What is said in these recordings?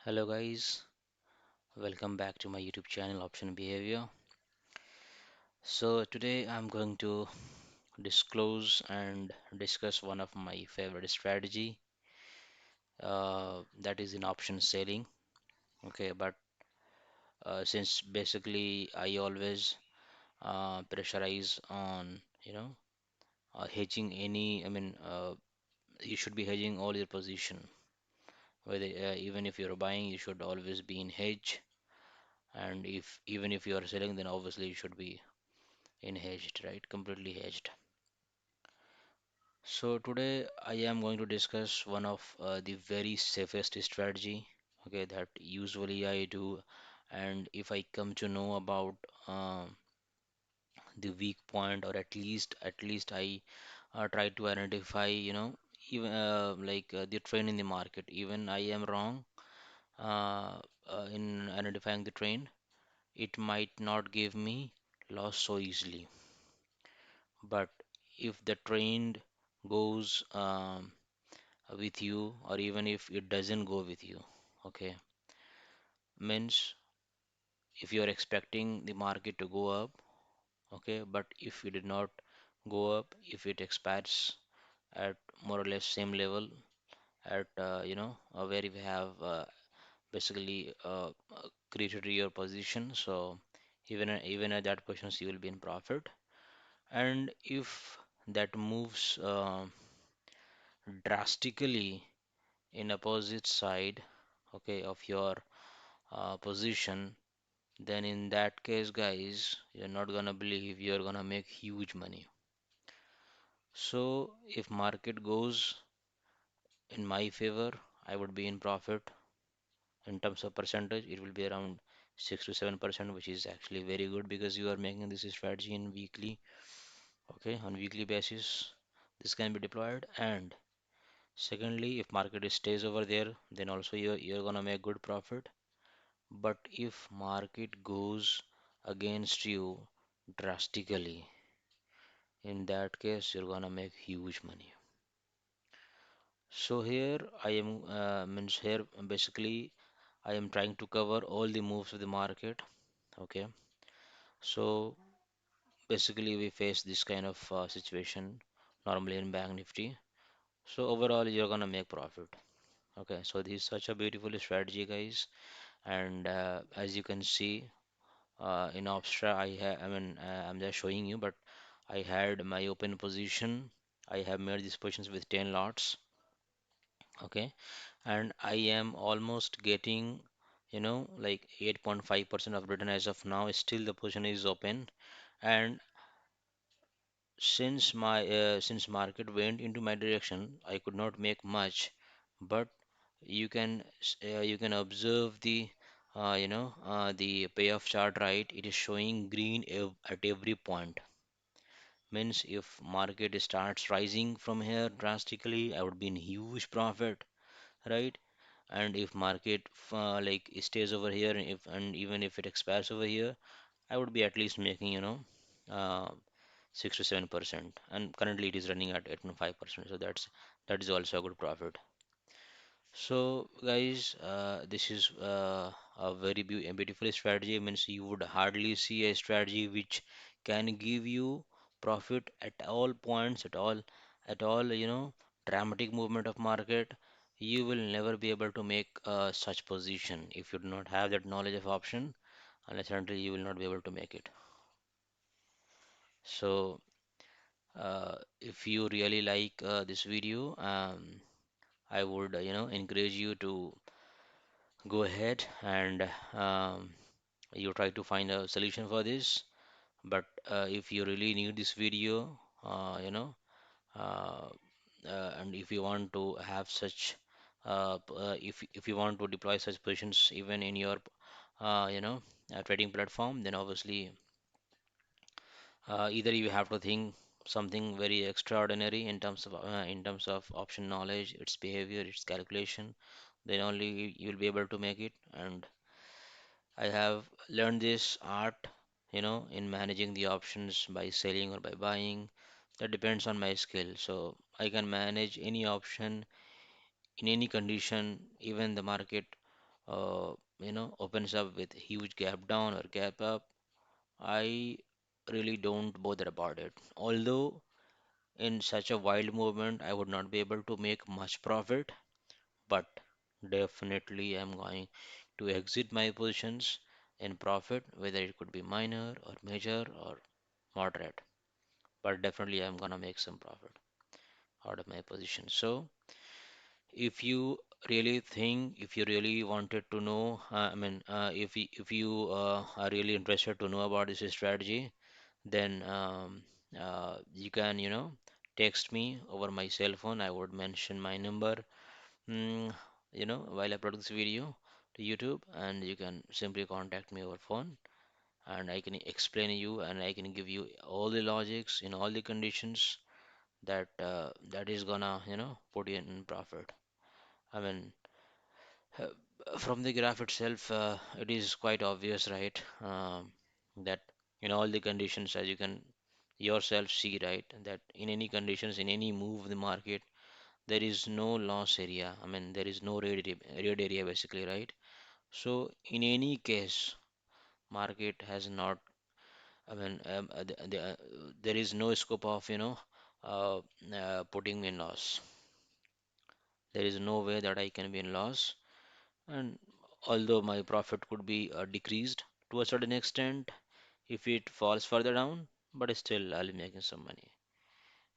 Hello guys, welcome back to my YouTube channel Option Behavior. So today I'm going to disclose and discuss one of my favorite strategy that is in option selling. Okay, but since basically I always pressurize on hedging you should be hedging all your position. Whether even if you're buying, you should always be in hedge, and if even if you are selling, then obviously you should be in hedged, right? Completely hedged. So today I am going to discuss one of the very safest strategy, okay, that usually I do, and if I come to know about the weak point, or at least I try to identify, even the trend in the market. Even I am wrong in identifying the trend, it might not give me loss so easily. But if the trend goes with you, or even if it doesn't go with you, okay, means if you are expecting the market to go up, okay, but if it did not go up, if it expires at more or less same level at where we have basically created your position, so even at that positions you will be in profit. And if that moves drastically in opposite side, okay, of your position, then in that case, guys, you're not gonna believe you're gonna make huge money. So if market goes in my favor, I would be in profit. In terms of percentage, it will be around 6 to 7%, which is actually very good because you are making this strategy in weekly, okay, on weekly basis. This can be deployed. And secondly, if market stays over there, then also you're gonna make good profit. But if market goes against you drastically, in that case you're gonna make huge money. So here I am means here basically I am trying to cover all the moves of the market. Okay, so basically we face this kind of situation normally in Bank Nifty. So overall you're gonna make profit. Okay, so this is such a beautiful strategy, guys. And as you can see, in Opstra, I'm just showing you, but I had my open position. I have made these positions with 10 lots, okay, and I am almost getting, like 8.5% of return as of now. Still, the position is open, and since market went into my direction, I could not make much, but you can observe the payoff chart, right? It is showing green at every point. Means if market starts rising from here drastically, I would be in huge profit, right? And if market like stays over here, and even if it expires over here, I would be at least making, uh, 6 to 7%, and currently it is running at 8.5%. So that is also a good profit. So guys, this is a very beautiful strategy. Means you would hardly see a strategy which can give you profit at all points, at all, dramatic movement of market. You will never be able to make such position if you do not have that knowledge of option, unless until you will not be able to make it. So if you really like this video, I would encourage you to go ahead and you try to find a solution for this. But if you really need this video, uh, and if you want to have such if you want to deploy such positions even in your uh, you know trading platform, then obviously either you have to think something very extraordinary in terms of option knowledge, its behavior, its calculation, then only you will be able to make it. And I have learned this art, in managing the options by selling or by buying. That depends on my skill. So I can manage any option in any condition, even the market. opens up with huge gap down or gap up, I really don't bother about it. Although in such a wild movement, I would not be able to make much profit, but definitely I'm going to exit my positions in profit, whether it could be minor or major or moderate. But definitely I'm gonna make some profit out of my position. So if you really think, if you really wanted to know, if you are really interested to know about this strategy, then you can, text me over my cell phone. I would mention my number, mm, while I upload this video to YouTube, and you can simply contact me over phone, and I can explain you, and I can give you all the logics in all the conditions that is gonna, put you in profit. I mean, from the graph itself, it is quite obvious, right? That in all the conditions, as you can yourself see, right, that in any conditions, in any move of the market, there is no loss area. I mean, there is no red area basically, right? So in any case, market has not. I mean, there is no scope of putting me in loss. There is no way that I can be in loss. And although my profit could be decreased to a certain extent if it falls further down, but still I'll be making some money.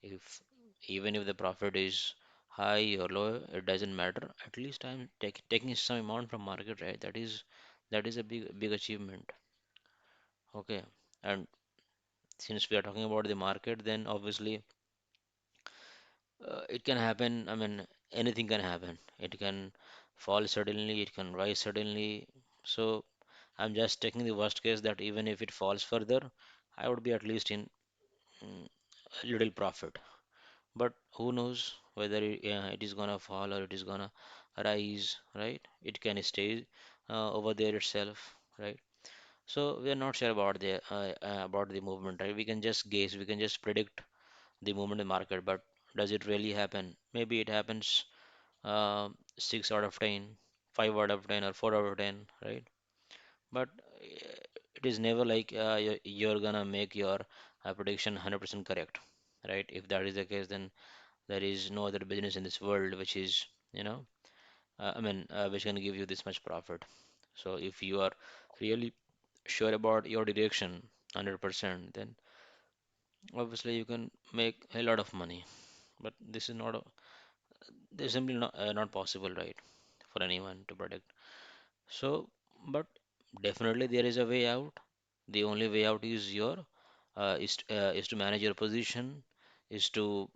If even if the profit is high or low, it doesn't matter. At least I'm taking some amount from market, right? That is a big achievement. Okay, and since we are talking about the market, then obviously it can happen. I mean, anything can happen. It can fall suddenly, it can rise suddenly. So I'm just taking the worst case that even if it falls further, I would be at least in mm, a little profit. But who knows whether it is gonna fall or it is gonna rise, right? It can stay over there itself, right? So we are not sure about the movement, right? We can just guess, we can just predict the movement in the market, but does it really happen? Maybe it happens 6 out of 10, 5 out of 10, or 4 out of 10, right? But it is never like you're gonna make your prediction 100% correct, right? If that is the case, then there is no other business in this world which is, which can give you this much profit. So if you are really sure about your direction 100%, then obviously you can make a lot of money. But this is simply not possible, right, for anyone to predict. So, but definitely there is a way out. The only way out is is to manage your position, is to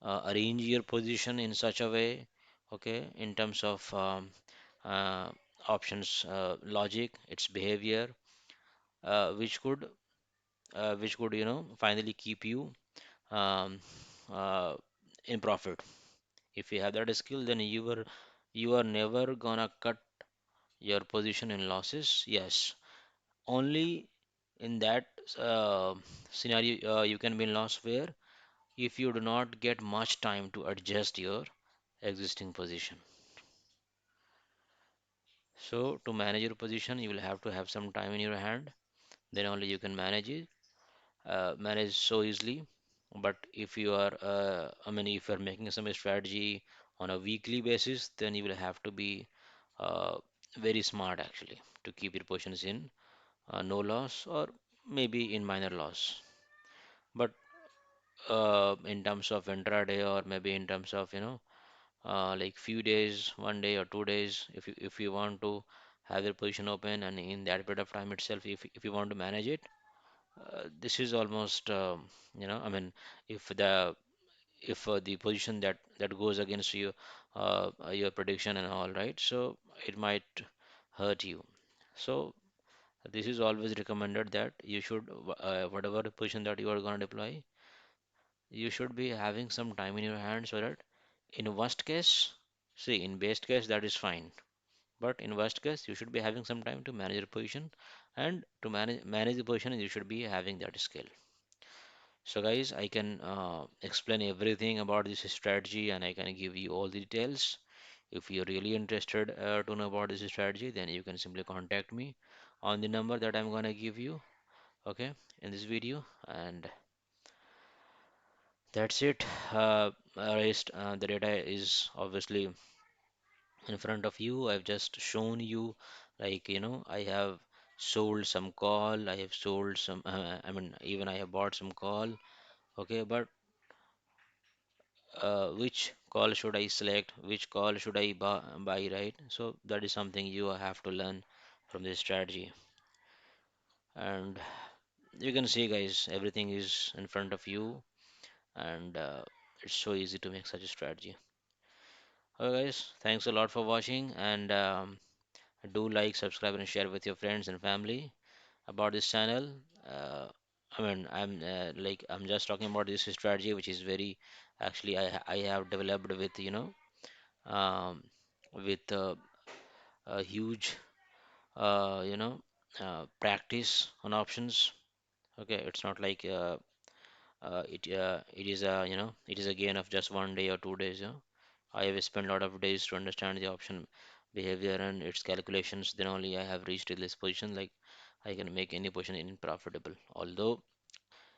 arrange your position in such a way, okay, in terms of uh, options, logic, its behavior, uh, which could which could finally keep you um, uh, in profit. If you have that skill, then you are never gonna cut your position in losses. Yes, only in that uh, scenario you can be in loss where if you do not get much time to adjust your existing position. So to manage your position, you will have to have some time in your hand. Then only you can manage so easily. But if you are, if you are making some strategy on a weekly basis, then you will have to be uh, very smart actually to keep your positions in no loss or maybe in minor loss. But in terms of intraday or maybe in terms of like few days, 1 day or 2 days, if you want to have your position open and in that period of time itself, if you want to manage it, this is almost if the position that goes against you, your prediction and all, right, so it might hurt you. So this is always recommended that you should whatever position that you are going to deploy, you should be having some time in your hand so that in worst case, see, in best case that is fine, but in worst case you should be having some time to manage your position, and to manage the position you should be having that skill. So guys, I can explain everything about this strategy and I can give you all the details If you're really interested to know about this strategy, then you can simply contact me on the number that I'm gonna give you, okay, in this video. And that's it. Rest, the data is obviously in front of you. I've just shown you, like, I have sold some call, I have sold some, I mean, even I have bought some call, okay, but which call should I select, which call should I buy, right? So that is something you have to learn from this strategy. And you can see, guys, everything is in front of you, and it's so easy to make such a strategy. Okay, guys, thanks a lot for watching, and do like, subscribe, and share with your friends and family about this channel. Uh, I'm just talking about this strategy, which is very actually I have developed with um, with a huge practice on options. Okay, it's not like it is a it is a gain of just 1 day or 2 days. I have spent a lot of days to understand the option behavior and its calculations. Then only I have reached this position. Like I can make any position in profitable. Although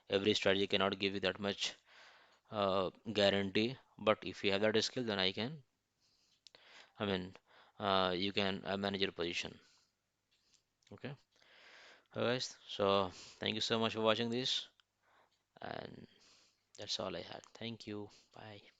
every strategy cannot give you that much guarantee, but if you have that skill, then I mean, you can manage your position. Okay, guys. So thank you so much for watching this, and that's all I had. Thank you. Bye.